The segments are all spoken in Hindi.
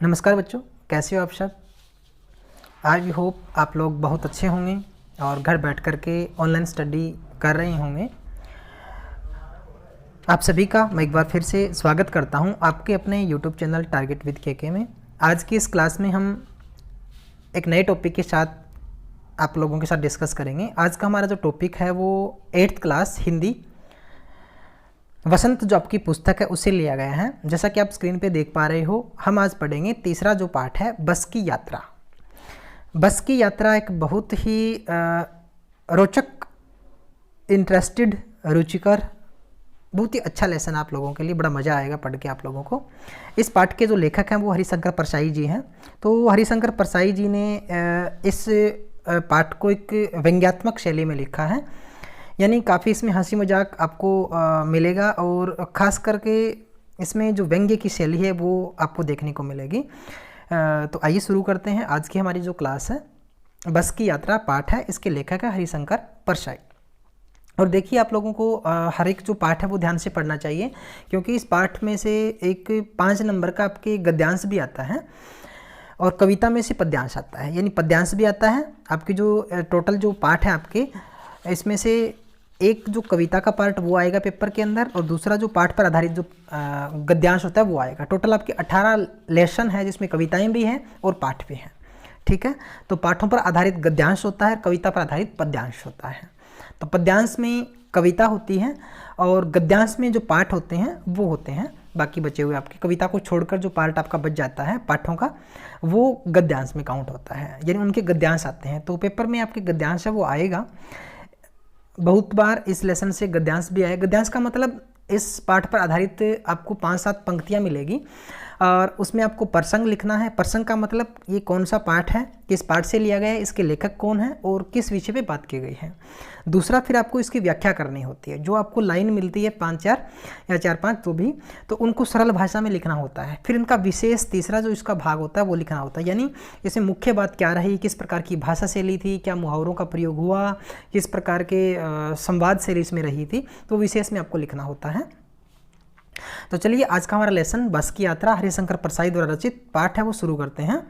नमस्कार बच्चों, कैसे हो आप सब। आई होप आप लोग बहुत अच्छे होंगे और घर बैठ कर के ऑनलाइन स्टडी कर रहे होंगे। आप सभी का मैं एक बार फिर से स्वागत करता हूं आपके अपने YouTube channel Target with KK में। आज की इस क्लास में हम एक नए टॉपिक के साथ आप लोगों के साथ डिस्कस करेंगे। आज का हमारा जो टॉपिक है वो 8th क्लास हिंदी वसंत जो आपकी पुस्तक है उसे लिया गया है। जैसा कि आप स्क्रीन पे देख पा रहे हो, हम आज पढ़ेंगे तीसरा जो पाठ है बस की यात्रा। बस की यात्रा एक बहुत ही रोचक, इंटरेस्टेड, रुचिकर, बहुत ही अच्छा लेसन आप लोगों के लिए, बड़ा मज़ा आएगा पढ़ के आप लोगों को। इस पाठ के जो लेखक हैं वो हरिशंकर परसाई जी हैं। तो हरिशंकर परसाई जी ने इस पाठ को एक व्यंग्यात्मक शैली में लिखा है, यानी काफ़ी इसमें हंसी मजाक आपको मिलेगा और ख़ास करके इसमें जो व्यंग्य की शैली है वो आपको देखने को मिलेगी। तो आइए शुरू करते हैं। आज की हमारी जो क्लास है बस की यात्रा पाठ है, इसके लेखक है हरिशंकर परसाई। और देखिए आप लोगों को हर एक जो पाठ है वो ध्यान से पढ़ना चाहिए, क्योंकि इस पाठ में से एक 5 नंबर का आपके गद्यांश भी आता है और कविता में से पद्यांश आता है, यानी पद्यांश भी आता है। आपकी जो टोटल जो पाठ है आपके, इसमें से एक जो कविता का पार्ट वो आएगा पेपर के अंदर और दूसरा जो पाठ पर आधारित जो गद्यांश होता है वो आएगा। टोटल आपके 18 लेसन है, जिसमें कविताएं भी हैं और पाठ भी हैं। ठीक है, तो पाठों पर आधारित गद्यांश होता है, कविता पर आधारित पद्यांश होता है। तो पद्यांश में कविता होती है और गद्यांश में जो पाठ होते हैं वो होते हैं बाकी बचे हुए आपकी। कविता को छोड़कर जो पार्ट आपका बच जाता है पाठों का, वो गद्यांश में काउंट होता है, यानी उनके गद्यांश आते हैं। तो पेपर में आपके गद्यांश है वो आएगा। बहुत बार इस लेसन से गद्यांश भी आए। गद्यांश का मतलब इस पाठ पर आधारित आपको 5-7 पंक्तियाँ मिलेगी और उसमें आपको प्रसंग लिखना है। प्रसंग का मतलब ये कौन सा पाठ है, किस पाठ से लिया गया है, इसके लेखक कौन है और किस विषय पे बात की गई है। दूसरा फिर आपको इसकी व्याख्या करनी होती है। जो आपको लाइन मिलती है 5-4 या 4-5 तो भी, तो उनको सरल भाषा में लिखना होता है। फिर इनका विशेष तीसरा जो इसका भाग होता है वो लिखना होता है, यानी इसमें मुख्य बात क्या रही, किस प्रकार की भाषा शैली थी, क्या मुहावरों का प्रयोग हुआ, किस प्रकार के संवाद शैली इसमें रही थी, तो विशेष में आपको लिखना होता है। तो चलिए आज का हमारा लेसन बस की यात्रा हरिशंकर परसाई द्वारा रचित पाठ है वो शुरू करते हैं।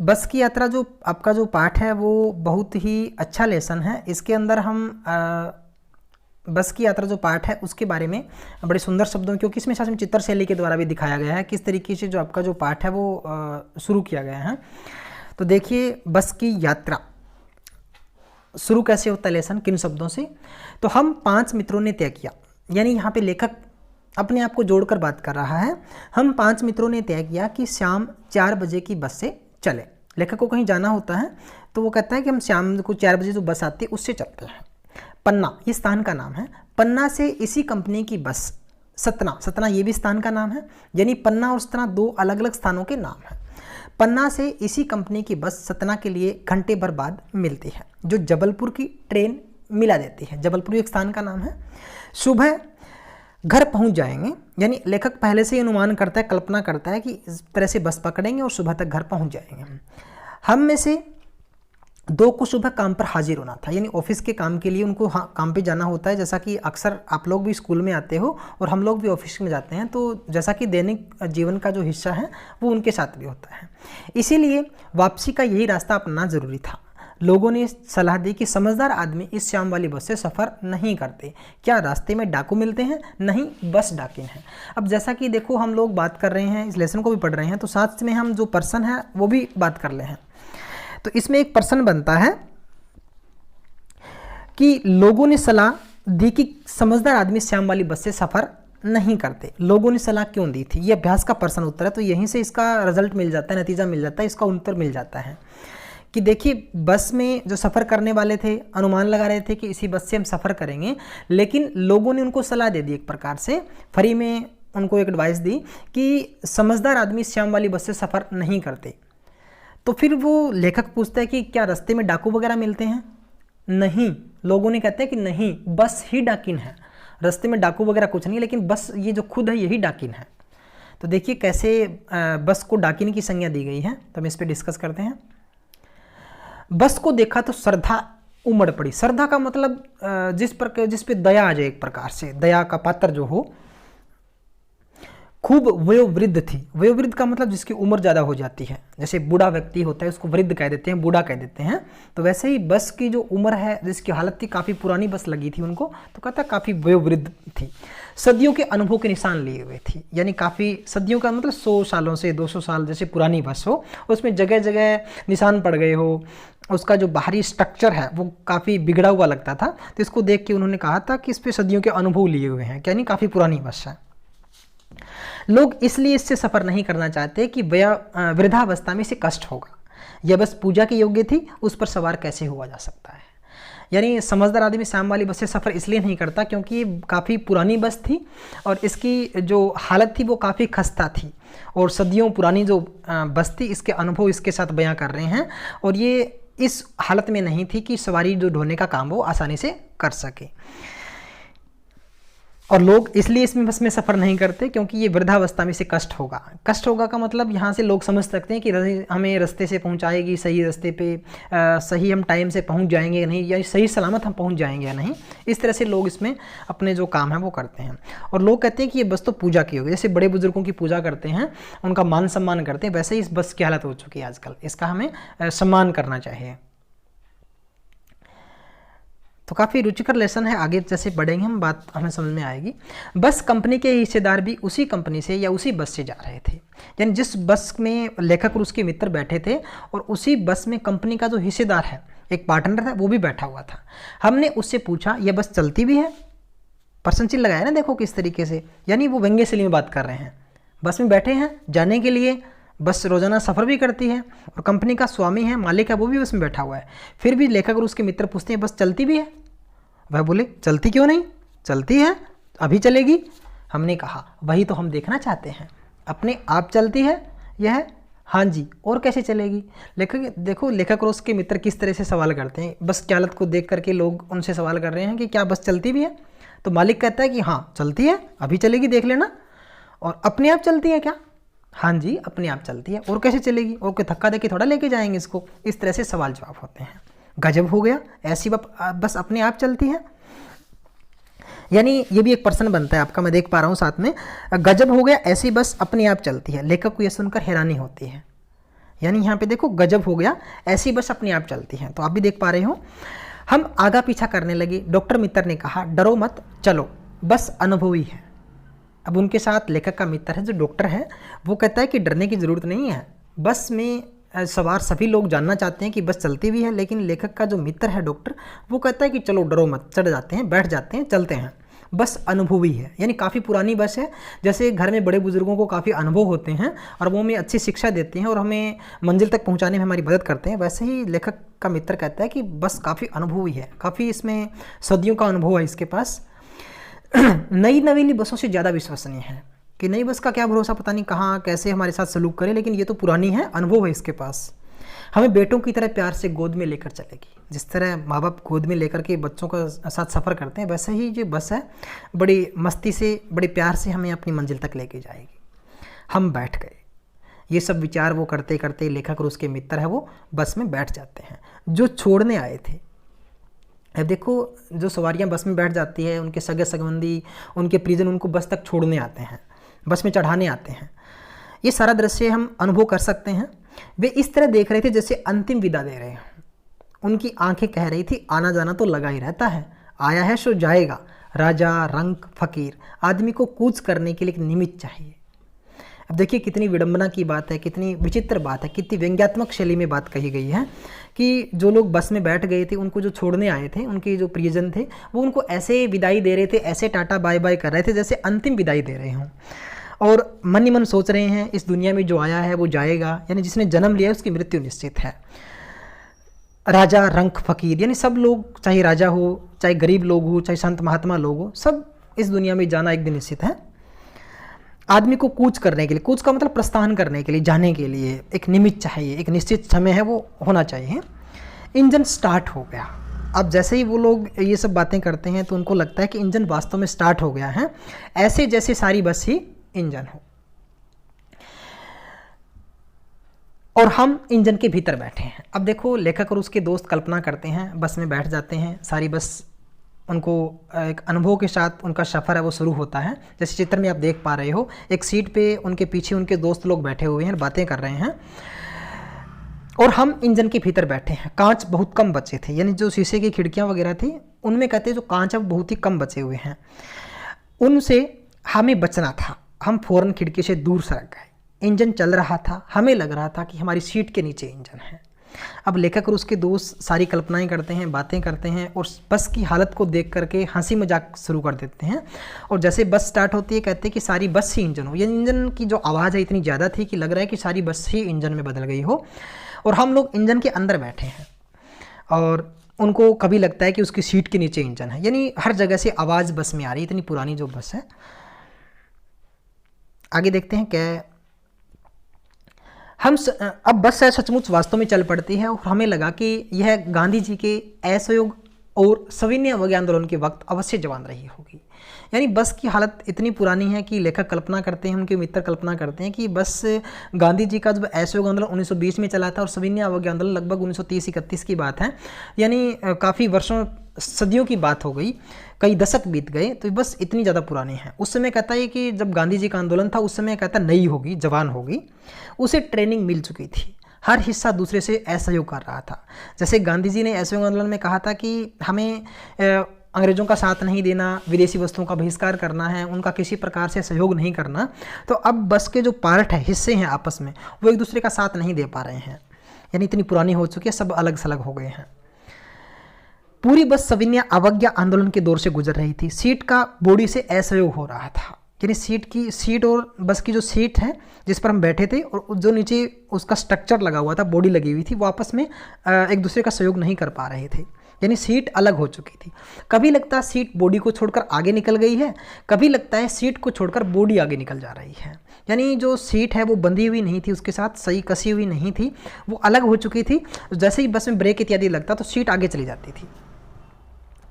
बस की यात्रा जो आपका जो पाठ है वो बहुत ही अच्छा लेसन है। इसके अंदर हम बस की यात्रा जो पाठ है उसके बारे में बड़े सुंदर शब्दों, क्योंकि इसमें शासन चित्र शैली के द्वारा भी दिखाया गया है किस तरीके से जो आपका जो पाठ है वो शुरू किया गया है। तो देखिए बस की यात्रा शुरू कैसे होता है लेसन, किन शब्दों से। तो हम 5 मित्रों ने तय किया, यानी यहाँ पे लेखक अपने आप को जोड़कर बात कर रहा है। हम 5 मित्रों ने तय किया कि शाम 4 बजे की बस से चले। लेखक को कहीं जाना होता है तो वो कहता है कि हम शाम को 4 बजे जो बस आती है उससे चलते हैं। पन्ना ये स्थान का नाम है। पन्ना से इसी कंपनी की बस सतना, सतना ये भी स्थान का नाम है, यानी पन्ना और सतना 2 अलग अलग स्थानों के नाम हैं। पन्ना से इसी कंपनी की बस सतना के लिए घंटे भर बाद मिलती है, जो जबलपुर की ट्रेन मिला देती है। जबलपुर एक स्थान का नाम है। सुबह घर पहुंच जाएंगे, यानी लेखक पहले से ही अनुमान करता है, कल्पना करता है कि इस तरह से बस पकड़ेंगे और सुबह तक घर पहुंच जाएंगे। हम में से 2 को सुबह काम पर हाजिर होना था, यानी ऑफिस के काम के लिए उनको काम पे जाना होता है। जैसा कि अक्सर आप लोग भी स्कूल में आते हो और हम लोग भी ऑफिस में जाते हैं, तो जैसा कि दैनिक जीवन का जो हिस्सा है वो उनके साथ भी होता है। इसीलिए वापसी का यही रास्ता अपनाना जरूरी था। लोगों ने सलाह दी कि समझदार आदमी इस शाम वाली बस से सफ़र नहीं करते। क्या रास्ते में डाकू मिलते हैं? नहीं, बस डाकिन है। अब जैसा कि देखो हम लोग बात कर रहे हैं, इस लेसन को भी पढ़ रहे हैं, तो साथ में हम जो पर्सन है वो भी बात कर ले हैं। तो इसमें एक प्रश्न बनता है कि लोगों ने सलाह दी कि समझदार आदमी शाम वाली बस से सफ़र नहीं करते। लोगों ने सलाह क्यों दी थी, ये अभ्यास का प्रश्न उत्तर है। तो यहीं से इसका रिजल्ट मिल जाता है, नतीजा मिल जाता है, इसका उत्तर मिल जाता है कि देखिए बस में जो सफ़र करने वाले थे अनुमान लगा रहे थे कि इसी बस से हम सफ़र करेंगे, लेकिन लोगों ने उनको सलाह दे दी, एक प्रकार से फ्री में उनको एक एडवाइस दी कि समझदार आदमी शाम वाली बस से सफ़र नहीं करते। तो फिर वो लेखक पूछता है कि क्या रास्ते में डाकू वगैरह मिलते हैं? नहीं, लोगों ने कहते हैं कि नहीं, बस ही डाकिन है, रास्ते में डाकू वगैरह कुछ नहीं, लेकिन बस ये जो खुद है यही डाकिन है। तो देखिए कैसे बस को डाकिन की संज्ञा दी गई है, तो हम इस पर डिस्कस करते हैं। बस को देखा तो श्रद्धा उमड़ पड़ी। श्रद्धा का मतलब जिस पे दया आ जाए, एक प्रकार से दया का पात्र जो हो, खूब वयोवृद्ध थी। वयोवृद्ध का मतलब जिसकी उम्र ज़्यादा हो जाती है, जैसे बूढ़ा व्यक्ति होता है उसको वृद्ध कह देते हैं, बूढ़ा कह देते हैं। तो वैसे ही बस की जो उम्र है, जिसकी हालत थी, काफ़ी पुरानी बस लगी थी उनको, तो कहता काफ़ी वयोवृद्ध थी। सदियों के अनुभव के निशान लिए हुए थी, यानी काफ़ी सदियों का मतलब 100 सालों से 200 साल जैसे पुरानी बस हो, उसमें जगह जगह निशान पड़ गए हो, उसका जो बाहरी स्ट्रक्चर है वो काफ़ी बिगड़ा हुआ लगता था। तो इसको देख के उन्होंने कहा था कि इस पर सदियों के अनुभव लिए हुए हैं, यानी काफ़ी पुरानी बस है। लोग इसलिए इससे सफ़र नहीं करना चाहते कि वृद्धावस्था में इसे कष्ट होगा। यह बस पूजा के योग्य थी, उस पर सवार कैसे हुआ जा सकता है। यानी समझदार आदमी शाम वाली बस से सफ़र इसलिए नहीं करता क्योंकि ये काफ़ी पुरानी बस थी और इसकी जो हालत थी वो काफ़ी खस्ता थी, और सदियों पुरानी जो बस थी इसके अनुभव इसके साथ बयां कर रहे हैं, और ये इस हालत में नहीं थी कि सवारी जो ढोने का काम वो आसानी से कर सके। और लोग इसलिए इसमें बस में सफ़र नहीं करते क्योंकि ये वृद्धावस्था में से कष्ट होगा। कष्ट होगा का मतलब यहाँ से लोग समझ सकते हैं कि हमें रास्ते से पहुँचाएगी, सही रास्ते पे सही हम टाइम से पहुँच जाएंगे या नहीं, या सही सलामत हम पहुँच जाएंगे या नहीं। इस तरह से लोग इसमें अपने जो काम है वो करते हैं। और लोग कहते हैं कि ये बस तो पूजा की होगी, जैसे बड़े बुजुर्गों की पूजा करते हैं, उनका मान सम्मान करते हैं, वैसे ही इस बस की हालत हो चुकी है आजकल। इसका हमें सम्मान करना चाहिए। तो काफ़ी रुचिकर लेसन है, आगे जैसे बढ़ेंगे हम बात हमें समझ में आएगी। बस कंपनी के हिस्सेदार भी उसी कंपनी से या उसी बस से जा रहे थे, यानी जिस बस में लेखक और उसके मित्र बैठे थे और उसी बस में कंपनी का जो हिस्सेदार है, एक पार्टनर था, वो भी बैठा हुआ था। हमने उससे पूछा यह बस चलती भी है? पर्सन चिन्ह लगाया ना, देखो किस तरीके से, यानी वो व्यंग्य शैली में बात कर रहे हैं। बस में बैठे हैं जाने के लिए, बस रोजाना सफ़र भी करती है और कंपनी का स्वामी है, मालिक है, वो भी बस में बैठा हुआ है। फिर भी लेखक और उसके मित्र पूछते हैं बस चलती भी है? वह बोले चलती क्यों नहीं, चलती है, अभी चलेगी। हमने कहा वही तो हम देखना चाहते हैं, अपने आप चलती है यह? हाँ जी, और कैसे चलेगी? लेखक देखो, लेखक और उसके मित्र किस तरह से सवाल करते हैं। बस की हालत को देख करके लोग उनसे सवाल कर रहे हैं कि क्या बस चलती भी है? तो मालिक कहता है कि हाँ चलती है, अभी चलेगी, देख लेना। और अपने आप चलती है क्या? हाँ जी, अपने आप चलती है, और कैसे चलेगी? और कोई धक्का देके थोड़ा लेके जाएंगे इसको। इस तरह से सवाल जवाब होते हैं। गजब हो गया, ऐसी बस अपने आप चलती है, यानी ये भी एक प्रश्न बनता है आपका, मैं देख पा रहा हूँ साथ में। गजब हो गया, ऐसी बस अपने आप चलती है। लेखक को यह सुनकर हैरानी होती है, यानी यहाँ पे देखो गजब हो गया, ऐसी बस अपने आप चलती है। तो आप भी देख पा रहे हो। हम आगा पीछा करने लगे। डॉक्टर मित्र ने कहा डरो मत, चलो, बस अनुभवी है। अब उनके साथ लेखक का मित्र है जो डॉक्टर है, वो कहता है कि डरने की ज़रूरत नहीं है। बस में सवार सभी लोग जानना चाहते हैं कि बस चलती भी है, लेकिन लेखक का जो मित्र है डॉक्टर, वो कहता है कि चलो डरो मत, चढ़ जाते हैं, बैठ जाते हैं, चलते हैं। बस अनुभवी है, यानी काफ़ी पुरानी बस है। जैसे घर में बड़े बुजुर्गों को काफ़ी अनुभव होते हैं और वो हमें अच्छी शिक्षा देते हैं और हमें मंजिल तक पहुंचाने में हमारी मदद करते हैं, वैसे ही लेखक का मित्र कहता है कि बस काफ़ी अनुभवी है, काफ़ी इसमें सदियों का अनुभव है इसके पास। नई नवीली बसों से ज़्यादा विश्वसनीय है कि नई बस का क्या भरोसा, पता नहीं कहाँ कैसे हमारे साथ सलूक करे, लेकिन ये तो पुरानी है, अनुभव है इसके पास। हमें बेटों की तरह प्यार से गोद में लेकर चलेगी। जिस तरह माँ बाप गोद में लेकर के बच्चों का साथ सफ़र करते हैं, वैसे ही जो बस है बड़ी मस्ती से, बड़े प्यार से हमें अपनी मंजिल तक लेके जाएगी। हम बैठ गए। ये सब विचार वो करते करते लेखक और उसके मित्र है वो बस में बैठ जाते हैं जो छोड़ने आए थे। अब देखो, जो सवारियां बस में बैठ जाती है, उनके सगे संबंधी, उनके परिजन उनको बस तक छोड़ने आते हैं, बस में चढ़ाने आते हैं। ये सारा दृश्य हम अनुभव कर सकते हैं। वे इस तरह देख रहे थे जैसे अंतिम विदा दे रहे हैं। उनकी आंखें कह रही थी आना जाना तो लगा ही रहता है, आया है सो जाएगा। राजा, रंक, फकीर, आदमी को कूच करने के लिए एक निमित्त चाहिए। अब देखिए कितनी विडंबना की बात है, कितनी विचित्र बात है, कितनी व्यंग्यात्मक शैली में बात कही गई है कि जो लोग बस में बैठ गए थे, उनको जो छोड़ने आए थे, उनके जो प्रियजन थे, वो उनको ऐसे विदाई दे रहे थे, ऐसे टाटा बाय बाय कर रहे थे जैसे अंतिम विदाई दे रहे हों। और मन ही मन सोच रहे हैं इस दुनिया में जो आया है वो जाएगा, यानी जिसने जन्म लिया है उसकी मृत्यु निश्चित है। राजा, रंक, फकीर, यानी सब लोग, चाहे राजा हो, चाहे गरीब लोग हो, चाहे संत महात्मा लोग हो, सब इस दुनिया में जाना एक दिन निश्चित है। आदमी को कूच करने के लिए, कूच का मतलब प्रस्थान करने के लिए, जाने के लिए एक निमित्त चाहिए, एक निश्चित समय है वो होना चाहिए। इंजन स्टार्ट हो गया। अब जैसे ही वो लोग ये सब बातें करते हैं तो उनको लगता है कि इंजन वास्तव में स्टार्ट हो गया है, ऐसे जैसे सारी बस ही इंजन हो। और हम इंजन के भीतर बैठे हैं। अब देखो, लेखक और उसके दोस्त कल्पना करते हैं, बस में बैठ जाते हैं, सारी बस उनको एक अनुभव के साथ उनका सफ़र है वो शुरू होता है। जैसे चित्र में आप देख पा रहे हो, एक सीट पे उनके पीछे उनके दोस्त लोग बैठे हुए हैं, बातें कर रहे हैं और हम इंजन के भीतर बैठे हैं। कांच बहुत कम बचे थे, यानी जो शीशे की खिड़कियां वगैरह थी उनमें कहते हैं जो कांच है वो बहुत ही कम बचे हुए हैं, उनसे हमें बचना था। हम फ़ौरन खिड़की से दूर सरक गए। इंजन चल रहा था, हमें लग रहा था कि हमारी सीट के नीचे इंजन है। अब लेखक और उसके दोस्त सारी कल्पनाएं करते हैं, बातें करते हैं और बस की हालत को देख करके हंसी मजाक शुरू कर देते हैं। और जैसे बस स्टार्ट होती है कहते हैं कि सारी बस ही इंजन हो। ये इंजन की जो आवाज़ है इतनी ज़्यादा थी कि लग रहा है कि सारी बस ही इंजन में बदल गई हो और हम लोग इंजन के अंदर बैठे हैं और उनको कभी लगता है कि उसकी सीट के नीचे इंजन है। यानी हर जगह से आवाज़ बस में आ रही है, इतनी पुरानी जो बस है। आगे देखते हैं क्या अब बस है सचमुच वास्तव में चल पड़ती है और हमें लगा कि यह गांधी जी के असहयोग और सविनय अवज्ञा आंदोलन के वक्त अवश्य जवान रही होगी। यानी बस की हालत इतनी पुरानी है कि लेखक कल्पना करते हैं, उनके मित्र कल्पना करते हैं कि बस गांधी जी का जब असहयोग आंदोलन 1920 में चला था और सविनय अवज्ञा आंदोलन लगभग 1930-31 की बात है, यानी काफ़ी वर्षों सदियों की बात हो गई, कई दशक बीत गए, तो बस इतनी ज़्यादा पुरानी है। उस समय कहता है कि जब गांधी जी का आंदोलन था उस समय कहता नई होगी, जवान होगी, उसे ट्रेनिंग मिल चुकी थी, हर हिस्सा दूसरे से असहयोग कर रहा था। जैसे गांधी जी ने असहयोग आंदोलन में कहा था कि हमें अंग्रेज़ों का साथ नहीं देना, विदेशी वस्तुओं का बहिष्कार करना है, उनका किसी प्रकार से सहयोग नहीं करना। तो अब बस के जो पार्ट है, हिस्से हैं आपस में, वो एक दूसरे का साथ नहीं दे पा रहे हैं, यानी इतनी पुरानी हो चुकी है, सब अलग सलग हो गए हैं। पूरी बस सविनय अवज्ञा आंदोलन के दौर से गुजर रही थी। सीट का बॉडी से असहयोग हो रहा था, यानी सीट और बस की जो सीट है जिस पर हम बैठे थे और जो नीचे उसका स्ट्रक्चर लगा हुआ था, बॉडी लगी हुई थी, वो आपस में एक दूसरे का सहयोग नहीं कर पा रहे थे, यानी सीट अलग हो चुकी थी। कभी लगता है सीट बॉडी को छोड़कर आगे निकल गई है, कभी लगता है सीट को छोड़कर बॉडी आगे निकल जा रही है। यानी जो सीट है वो बंधी हुई नहीं थी, उसके साथ सही कसी हुई नहीं थी, वो अलग हो चुकी थी। जैसे ही बस में ब्रेक इत्यादि लगता तो सीट आगे चली जाती थी।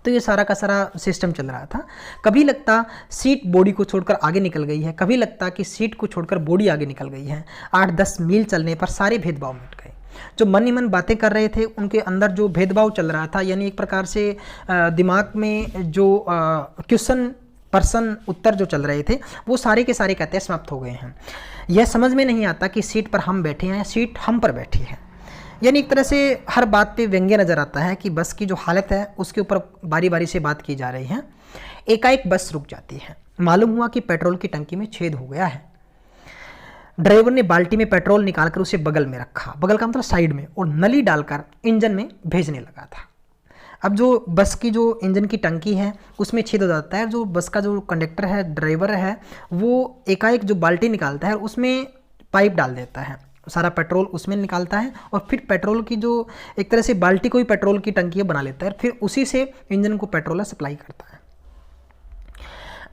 तो ये सारा का सारा सिस्टम चल रहा था। कभी लगता सीट बॉडी को छोड़कर आगे निकल गई है, कभी लगता कि सीट को छोड़कर बॉडी आगे निकल गई है। 8-10 मील चलने पर सारे भेदभाव मिट गए। जो मन ही मन बातें कर रहे थे उनके अंदर जो भेदभाव चल रहा था, यानी एक प्रकार से दिमाग में जो क्वेश्चन प्रश्न उत्तर जो चल रहे थे वो सारे के सारे कहते हैं समाप्त हो गए हैं। यह समझ में नहीं आता कि सीट पर हम बैठे हैं या सीट हम पर बैठी है। यानी एक तरह से हर बात पे व्यंग्य नज़र आता है कि बस की जो हालत है उसके ऊपर बारी बारी से बात की जा रही है। एकाएक बस रुक जाती है। मालूम हुआ कि पेट्रोल की टंकी में छेद हो गया है। ड्राइवर ने बाल्टी में पेट्रोल निकालकर उसे बगल में रखा, बगल का मतलब साइड में, और नली डालकर इंजन में भेजने लगा था। अब जो बस की जो इंजन की टंकी है उसमें छेद हो जाता है। जो बस का जो कंडक्टर है, ड्राइवर है, वो एकाएक जो बाल्टी निकालता है उसमें पाइप डाल देता है, सारा पेट्रोल उसमें निकालता है और फिर पेट्रोल की जो एक तरह से बाल्टी को ही पेट्रोल की टंकी बना लेता है, फिर उसी से इंजन को पेट्रोल सप्लाई करता है।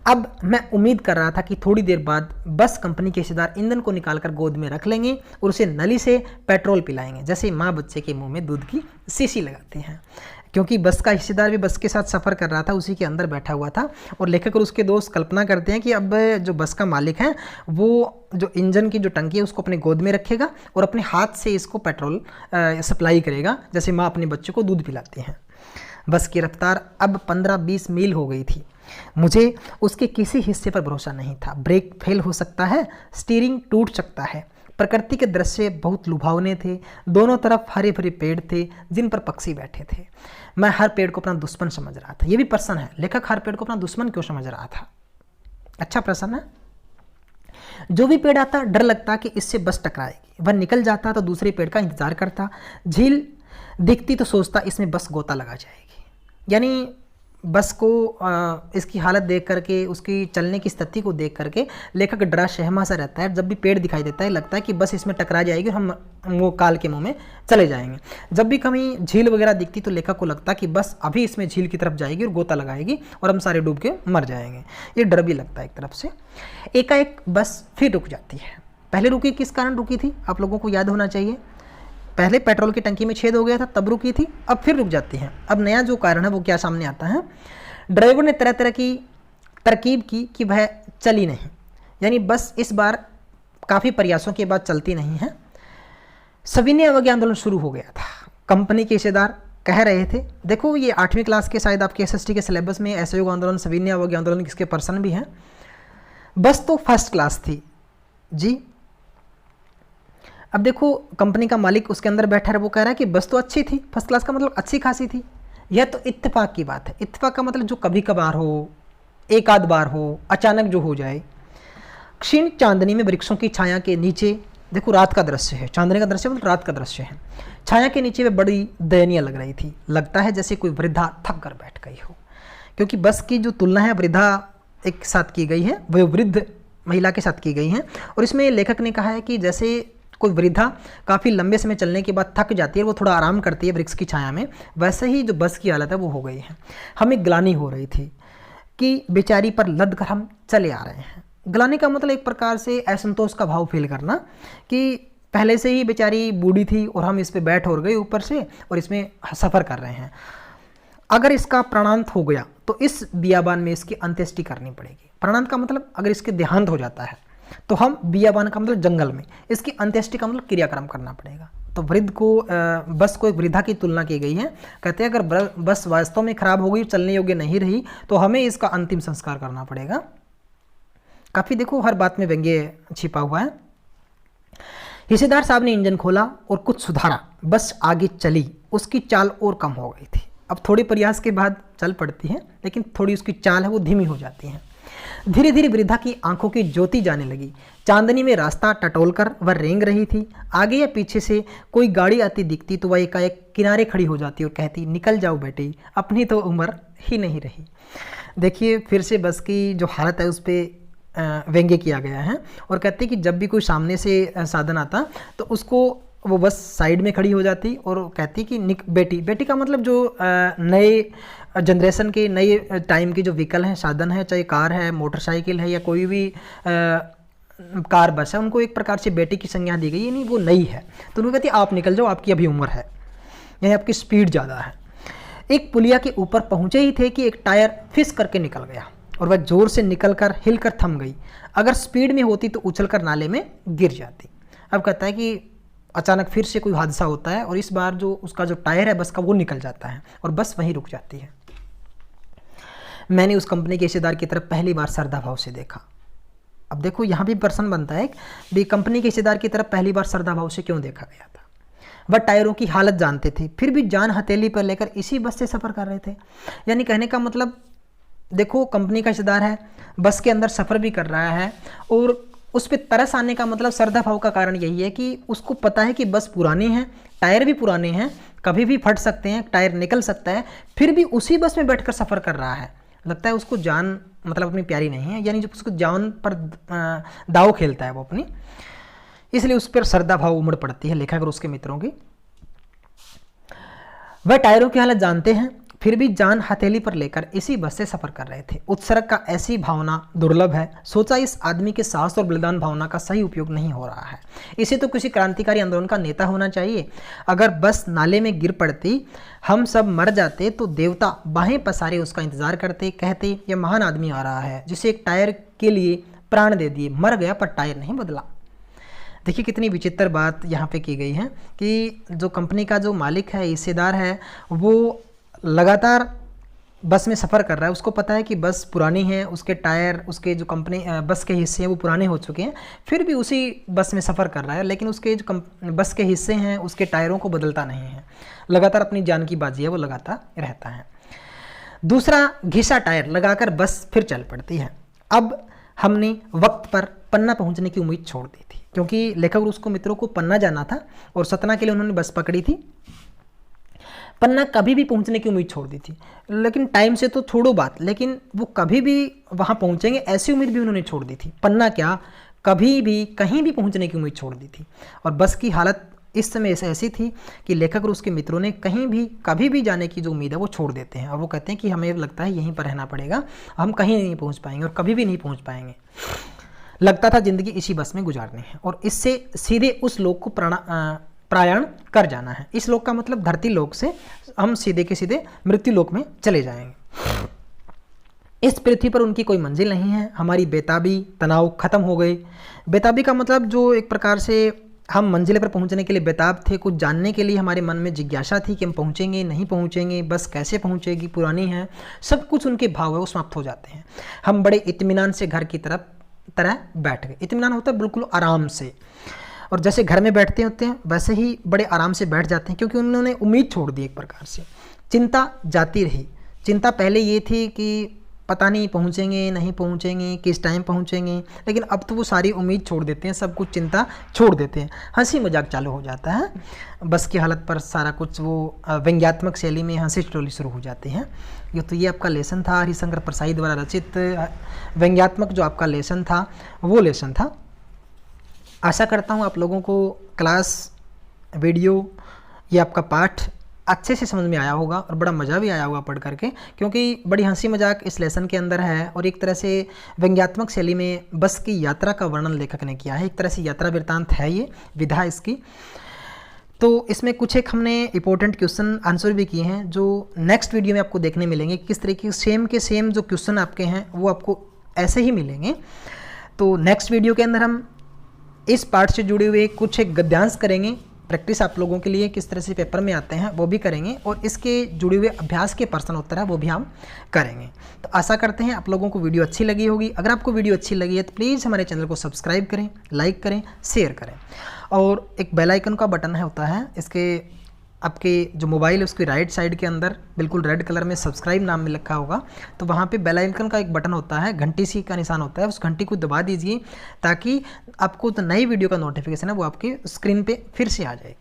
अब मैं उम्मीद कर रहा था कि थोड़ी देर बाद बस कंपनी के हिस्सेदार ईंधन को निकालकर गोद में रख लेंगे और उसे नली से पेट्रोल पिलाएंगे, जैसे माँ बच्चे के मुंह में दूध की शीशी लगाते हैं। क्योंकि बस का हिस्सेदार भी बस के साथ सफ़र कर रहा था, उसी के अंदर बैठा हुआ था। और लेखक और उसके दोस्त कल्पना करते हैं कि अब जो बस का मालिक है वो जो इंजन की जो टंकी है उसको अपने गोद में रखेगा और अपने हाथ से इसको पेट्रोल सप्लाई करेगा, जैसे माँ अपने बच्चे को दूध पिलाती हैं। बस की रफ्तार अब 15-20 मील हो गई थी। मुझे उसके किसी हिस्से पर भरोसा नहीं था। ब्रेक फेल हो सकता है, स्टीयरिंग टूट सकता है। प्रकृति के दृश्य बहुत लुभावने थे। दोनों तरफ हरे भरे पेड़ थे जिन पर पक्षी बैठे थे। मैं हर पेड़ को अपना दुश्मन समझ रहा था। ये भी प्रश्न है, लेखक हर पेड़ को अपना दुश्मन क्यों समझ रहा था? अच्छा प्रश्न है। जो भी पेड़ आता डर लगता कि इससे बस टकराएगी। वह निकल जाता तो दूसरे पेड़ का इंतजार करता। झील दिखती तो सोचता इसमें बस गोता लगा जाएगी। यानी बस को इसकी हालत देख करके, उसकी चलने की स्थिति को देख करके लेखक डरा सहमा सा रहता है। जब भी पेड़ दिखाई देता है लगता है कि बस इसमें टकरा जाएगी और हम वो काल के मुंह में चले जाएंगे। जब भी कहीं झील वगैरह दिखती तो लेखक को लगता कि बस अभी इसमें झील की तरफ जाएगी और गोता लगाएगी और हम सारे डूब के मर जाएंगे। ये डर भी लगता है एक तरफ से। एकाएक बस फिर रुक जाती है। पहले रुकी किस कारण रुकी थी आप लोगों को याद होना चाहिए। पहले पेट्रोल की टंकी में छेद हो गया था तब रुकी थी, अब फिर रुक जाती है। अब नया जो कारण है वो क्या सामने आता है। ड्राइवर ने तरह तरह की तरकीब की कि वह चली नहीं, यानी बस इस बार काफ़ी प्रयासों के बाद चलती नहीं है। सविनय अवज्ञा आंदोलन शुरू हो गया था। कंपनी के हिस्सेदार कह रहे थे। देखो ये 8वीं क्लास के शायद आपके एसएसटी के सिलेबस में असहयोग आंदोलन, सविनय अवज्ञा आंदोलन किसके पर्सन भी हैं। बस तो फर्स्ट क्लास थी जी। अब देखो कंपनी का मालिक उसके अंदर बैठा है, वो कह रहा है कि बस तो अच्छी थी, फर्स्ट क्लास का मतलब अच्छी खासी थी। यह तो इत्तेफाक की बात है। इत्तेफाक का मतलब जो कभी कभार हो, एक आध बार हो, अचानक जो हो जाए। क्षीण चांदनी में वृक्षों की छाया के नीचे, देखो रात का दृश्य है, चांदनी का दृश्य मतलब रात का दृश्य है। छाया के नीचे वे बड़ी दयनीय लग रही थी। लगता है जैसे कोई वृद्धा थक कर बैठ गई हो, क्योंकि बस की जो तुलना है वृद्धा एक साथ की गई है, वह वृद्ध महिला के साथ की गई है। और इसमें लेखक ने कहा है कि जैसे कोई वृद्धा काफ़ी लंबे समय चलने के बाद थक जाती है, वो थोड़ा आराम करती है वृक्ष की छाया में, वैसे ही जो बस की हालत है वो हो गई है। हमें ग्लानि हो रही थी कि बेचारी पर लद कर हम चले आ रहे हैं। ग्लानि का मतलब एक प्रकार से असंतोष का भाव फील करना कि पहले से ही बेचारी बूढ़ी थी और हम इस पे बैठ हो गए ऊपर से और इसमें सफ़र कर रहे हैं। अगर इसका प्राणांत हो गया तो इस बियाबान में इसकी अंत्येष्टि करनी पड़ेगी। प्राणांत का मतलब अगर इसके देहांत हो जाता है तो हम बियाबान का मतलब जंगल में, इसकी अंत्येष्टि का मतलब क्रियाक्रम करना पड़ेगा। तो वृद्ध को बस को एक वृद्धा की तुलना की गई है। कहते हैं अगर बस वास्तव में खराब हो गई, चलने योग्य नहीं रही, तो हमें इसका अंतिम संस्कार करना पड़ेगा। काफ़ी देखो हर बात में व्यंग्य छिपा हुआ है। हिस्सेदार साहब ने इंजन खोला और कुछ सुधारा, बस आगे चली। उसकी चाल और कम हो गई थी। अब थोड़े प्रयास के बाद चल पड़ती है, लेकिन थोड़ी उसकी चाल है वो धीमी हो जाती है। धीरे धीरे वृद्धा की आंखों की ज्योति जाने लगी। चांदनी में रास्ता टटोलकर वह रेंग रही थी। आगे या पीछे से कोई गाड़ी आती दिखती तो वह एकाएक किनारे खड़ी हो जाती और कहती, निकल जाओ बेटी, अपनी तो उम्र ही नहीं रही। देखिए फिर से बस की जो हालत है उस पर व्यंग्य किया गया है। और कहते कि जब भी कोई सामने से साधन आता तो उसको वो बस साइड में खड़ी हो जाती और कहती कि बेटी। बेटी का मतलब जो नए जनरेशन के, नए टाइम के जो व्हीकल हैं, साधन है, चाहे कार है, मोटरसाइकिल है या कोई भी कार बस है, उनको एक प्रकार से बेटी की संज्ञा दी गई, यानी वो नई है। तो उनको कहती आप निकल जाओ, आपकी अभी उम्र है, यानी आपकी स्पीड ज़्यादा है। एक पुलिया के ऊपर पहुँचे ही थे कि एक टायर फिस करके निकल गया और वह जोर से निकलकर हिलकर थम गई। अगर स्पीड में होती तो उछलकर नाले में गिर जाती। अब कहता है कि अचानक फिर से कोई हादसा होता है और इस बार जो उसका जो टायर है बस का वो निकल जाता है और बस वहीं रुक जाती है। मैंने उस कंपनी के हिस्सेदार की तरफ पहली बार श्रद्धा भाव से देखा। अब देखो यहाँ भी प्रश्न बनता है कि कंपनी के हिस्सेदार की तरफ पहली बार श्रद्धा भाव से क्यों देखा गया था। वह टायरों की हालत जानते थे, फिर भी जान हथेली पर लेकर इसी बस से सफ़र कर रहे थे। यानी कहने का मतलब देखो कंपनी का हिस्सेदार है, बस के अंदर सफ़र भी कर रहा है और उस पर तरस आने का मतलब श्रद्धा भाव का कारण यही है कि उसको पता है कि बस पुरानी है, टायर भी पुराने हैं, कभी भी फट सकते हैं, टायर निकल सकता है, फिर भी उसी बस में बैठकर सफ़र कर रहा है। लगता है उसको जान मतलब अपनी प्यारी नहीं है, यानी जब उसको जान पर दाव खेलता है वो अपनी, इसलिए उस पर श्रद्धा भाव उमड़ पड़ती है लेखक और उसके मित्रों की। वह टायरों की हालत जानते हैं, फिर भी जान हथेली पर लेकर इसी बस से सफर कर रहे थे। उत्सर्ग का ऐसी भावना दुर्लभ है। सोचा इस आदमी के साहस और बलिदान भावना का सही उपयोग नहीं हो रहा है। इसे तो किसी क्रांतिकारी आंदोलन का नेता होना चाहिए। अगर बस नाले में गिर पड़ती, हम सब मर जाते, तो देवता बाहें पसारे उसका इंतजार करते, कहते यह महान आदमी आ रहा है जिसे एक टायर के लिए प्राण दे दिए, मर गया पर टायर नहीं बदला। देखिए कितनी विचित्र बात यहाँ पे की गई है कि जो कंपनी का जो मालिक है, हिस्सेदार है, वो लगातार बस में सफ़र कर रहा है। उसको पता है कि बस पुरानी है, उसके टायर, उसके जो कंपनी बस के हिस्से हैं वो पुराने हो चुके हैं, फिर भी उसी बस में सफ़र कर रहा है। लेकिन उसके जो बस के हिस्से हैं उसके टायरों को बदलता नहीं है, लगातार अपनी जान की बाजी है वो लगाता रहता है। दूसरा घिसा टायर लगाकर बस फिर चल पड़ती है। अब हमने वक्त पर पन्ना पहुंचने की उम्मीद छोड़ दी थी, क्योंकि लेखक और उसको मित्रों को पन्ना जाना था और सतना के लिए उन्होंने बस पकड़ी थी। पन्ना कभी भी पहुंचने की उम्मीद छोड़ दी थी, लेकिन टाइम से तो छोड़ो बात, लेकिन वो कभी भी वहां पहुंचेंगे ऐसी उम्मीद भी उन्होंने छोड़ दी थी। पन्ना क्या, कभी भी कहीं भी पहुंचने की उम्मीद छोड़ दी थी। और बस की हालत इस समय ऐसी थी कि लेखक और उसके मित्रों ने कहीं भी कभी भी जाने की जो उम्मीद है वो छोड़ देते हैं और वो कहते हैं कि हमें लगता है यहीं पर रहना पड़ेगा, हम कहीं नहीं पहुँच पाएंगे और कभी भी नहीं पहुँच पाएंगे। लगता था जिंदगी इसी बस में गुजारनी है और इससे सीधे उस लोक को प्रयाण कर जाना है। इस लोक का मतलब धरती लोक से हम सीधे के सीधे मृत्यु लोक में चले जाएंगे। इस पृथ्वी पर उनकी कोई मंजिल नहीं है। हमारी बेताबी, तनाव खत्म हो गए। बेताबी का मतलब जो एक प्रकार से हम मंजिल पर पहुंचने के लिए बेताब थे, कुछ जानने के लिए हमारे मन में जिज्ञासा थी कि हम पहुंचेंगे नहीं पहुंचेंगे, बस कैसे पहुंचेगी, पुरानी है, सब कुछ उनके भाव है वो समाप्त हो जाते हैं। हम बड़े इत्मीनान से घर की तरह बैठ गए। इत्मीनान होता है बिल्कुल आराम से, और जैसे घर में बैठते होते हैं वैसे ही बड़े आराम से बैठ जाते हैं, क्योंकि उन्होंने उम्मीद छोड़ दी एक प्रकार से। चिंता जाती रही। चिंता पहले ये थी कि पता नहीं पहुँचेंगे नहीं पहुँचेंगे, किस टाइम पहुँचेंगे, लेकिन अब तो वो सारी उम्मीद छोड़ देते हैं, सब कुछ चिंता छोड़ देते हैं, हंसी मजाक चालू हो जाता है। बस की हालत पर सारा कुछ वो व्यंग्यात्मक शैली में हंसी ठिठोली शुरू हो जाते हैं। ये आपका लेसन था हरिशंकर परसाई द्वारा रचित व्यंग्यात्मक जो आपका लेसन था वो लेसन था। आशा करता हूँ आप लोगों को क्लास, वीडियो, ये आपका पाठ अच्छे से समझ में आया होगा और बड़ा मज़ा भी आया होगा पढ़ करके, क्योंकि बड़ी हंसी मजाक इस लेसन के अंदर है और एक तरह से व्यंग्यात्मक शैली में बस की यात्रा का वर्णन लेखक ने किया है। एक तरह से यात्रा वृत्तांत है ये विधा इसकी। तो इसमें कुछ एक हमने इंपॉर्टेंट क्वेश्चन आंसर भी किए हैं जो नेक्स्ट वीडियो में आपको देखने मिलेंगे। किस तरीके के सेम जो क्वेश्चन आपके हैं वो आपको ऐसे ही मिलेंगे। तो नेक्स्ट वीडियो के अंदर हम इस पार्ट से जुड़े हुए कुछ एक गद्यांश करेंगे, प्रैक्टिस आप लोगों के लिए किस तरह से पेपर में आते हैं वो भी करेंगे, और इसके जुड़े हुए अभ्यास के प्रश्न उत्तर है वो भी हम करेंगे। तो आशा करते हैं आप लोगों को वीडियो अच्छी लगी होगी। अगर आपको वीडियो अच्छी लगी है तो प्लीज़ हमारे चैनल को सब्सक्राइब करें, लाइक करें, शेयर करें, और एक बेल आइकन का बटन है होता है इसके आपके जो मोबाइल है उसकी राइट साइड के अंदर बिल्कुल रेड कलर में सब्सक्राइब नाम में लिखा होगा, तो वहाँ पे बेल आइकन का एक बटन होता है, घंटी सी का निशान होता है, उस घंटी को दबा दीजिए ताकि आपको तो नई वीडियो का नोटिफिकेशन है वो आपके स्क्रीन पे फिर से आ जाए।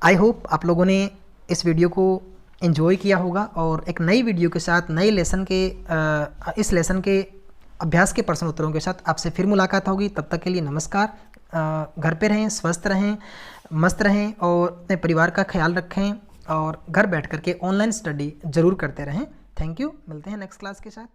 आई होप आप लोगों ने इस वीडियो को एंजॉय किया होगा, और एक नई वीडियो के साथ नए लेसन के इस लेसन के अभ्यास के प्रश्न उत्तरों के साथ आपसे फिर मुलाकात होगी। तब तक के लिए नमस्कार। घर पे रहें, स्वस्थ रहें, मस्त रहें और अपने परिवार का ख्याल रखें, और घर बैठ कर के ऑनलाइन स्टडी ज़रूर करते रहें। Thank you. मिलते हैं नेक्स्ट क्लास के साथ।